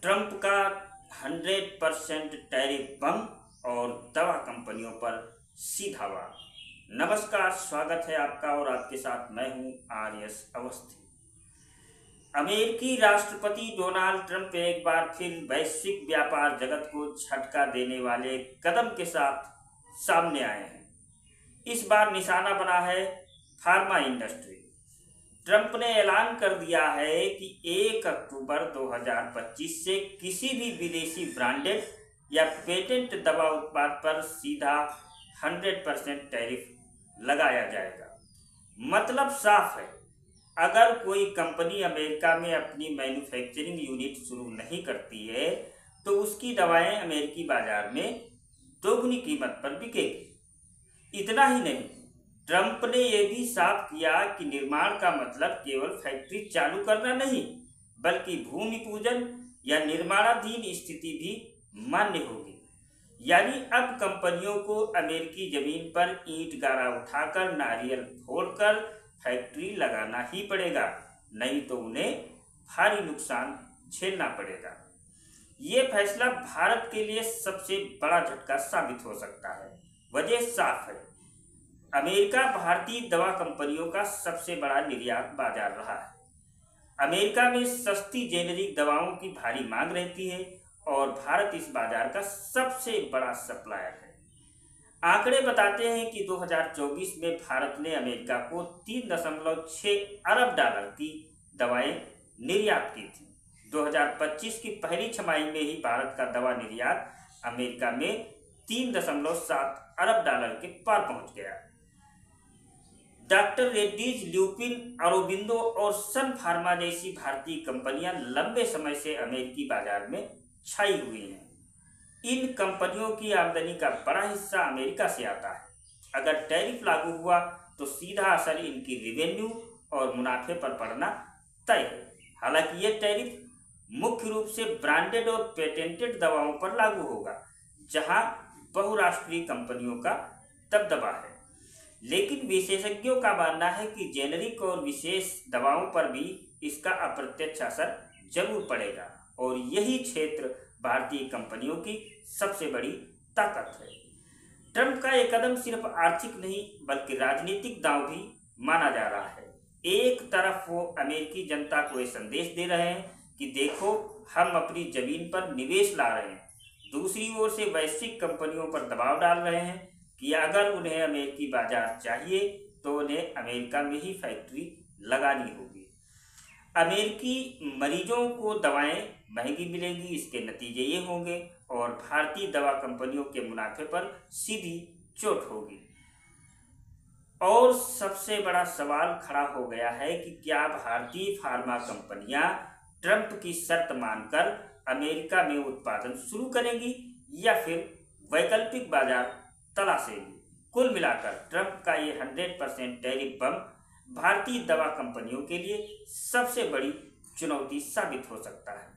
Trump का 100% tariff बम और दवा कंपनियों पर सीधा वार। नमस्कार, स्वागत है आपका और आपके साथ मैं हूं आर.एस. अवस्थी। अमेरिकी राष्ट्रपति डोनाल्ड ट्रंप एक बार फिर वैश्विक व्यापार जगत को झटका देने वाले कदम के साथ सामने आए हैं। इस बार निशाना बना है फार्मा इंडस्ट्री। ट्रंप ने ऐलान कर दिया है कि 1 अक्टूबर 2025 से किसी भी विदेशी ब्रांडेड या पेटेंट दवा उत्पाद पर सीधा 100% टैरिफ लगाया जाएगा। मतलब साफ है, अगर कोई कंपनी अमेरिका में अपनी मैन्युफैक्चरिंग यूनिट शुरू नहीं करती है तो उसकी दवाएं अमेरिकी बाजार में दोगुनी कीमत पर बिकेगी। इतना ही नहीं, ट्रंप ने यह भी साफ किया कि निर्माण का मतलब केवल फैक्ट्री चालू करना नहीं, बल्कि भूमि पूजन या निर्माणाधीन स्थिति भी मान्य होगी। यानी अब कंपनियों को अमेरिकी जमीन पर ईंट गारा उठाकर नारियल फोड़कर फैक्ट्री लगाना ही पड़ेगा, नहीं तो उन्हें भारी नुकसान झेलना पड़ेगा। ये फैसला भारत के लिए सबसे बड़ा झटका साबित हो सकता है। वजह साफ है, अमेरिका भारतीय दवा कंपनियों का सबसे बड़ा निर्यात बाजार रहा है। अमेरिका में सस्ती जेनेरिक दवाओं की भारी मांग रहती है और भारत इस बाजार का सबसे बड़ा सप्लायर है। आंकड़े बताते हैं कि 2024 में भारत ने अमेरिका को 3.6 अरब डॉलर की दवाएं निर्यात की थी। 2025 की पहली छमाही में ही भारत का दवा निर्यात अमेरिका में 3.7 अरब डॉलर के पार पहुंच गया। डॉक्टर रेड्डीज, ल्यूपिन, अरोबिंदो और सन फार्मा जैसी भारतीय कंपनियां लंबे समय से अमेरिकी बाजार में छाई हुई हैं। इन कंपनियों की आमदनी का बड़ा हिस्सा अमेरिका से आता है। अगर टैरिफ लागू हुआ तो सीधा असर इनकी रिवेन्यू और मुनाफे पर पड़ना तय है। हालांकि यह टैरिफ मुख्य रूप से ब्रांडेड और पेटेंटेड दवाओं पर लागू होगा, जहां बहुराष्ट्रीय कंपनियों का दबदबा है। लेकिन विशेषज्ञों का मानना है कि जेनेरिक और विशेष दवाओं पर भी इसका अप्रत्यक्ष असर जरूर पड़ेगा और यही क्षेत्र भारतीय कंपनियों की सबसे बड़ी ताकत है। ट्रंप का यह कदम सिर्फ आर्थिक नहीं बल्कि राजनीतिक दांव भी माना जा रहा है। एक तरफ वो अमेरिकी जनता को यह संदेश दे रहे हैं कि देखो, हम अपनी जमीन पर निवेश ला रहे हैं। दूसरी ओर से वैश्विक कंपनियों पर दबाव डाल रहे हैं कि अगर उन्हें अमेरिकी बाजार चाहिए तो उन्हें अमेरिका में ही फैक्ट्री लगानी होगी। अमेरिकी मरीजों को दवाएं महंगी मिलेंगी, इसके नतीजे ये होंगे और भारतीय दवा कंपनियों के मुनाफे पर सीधी चोट होगी। और सबसे बड़ा सवाल खड़ा हो गया है कि क्या भारतीय फार्मा कंपनियां ट्रंप की शर्त मानकर अमेरिका में उत्पादन शुरू करेंगी या फिर वैकल्पिक बाजार तलाशेंगी। कुल मिलाकर ट्रंप का ये 100% टैरिफ बम भारतीय दवा कंपनियों के लिए सबसे बड़ी चुनौती साबित हो सकता है।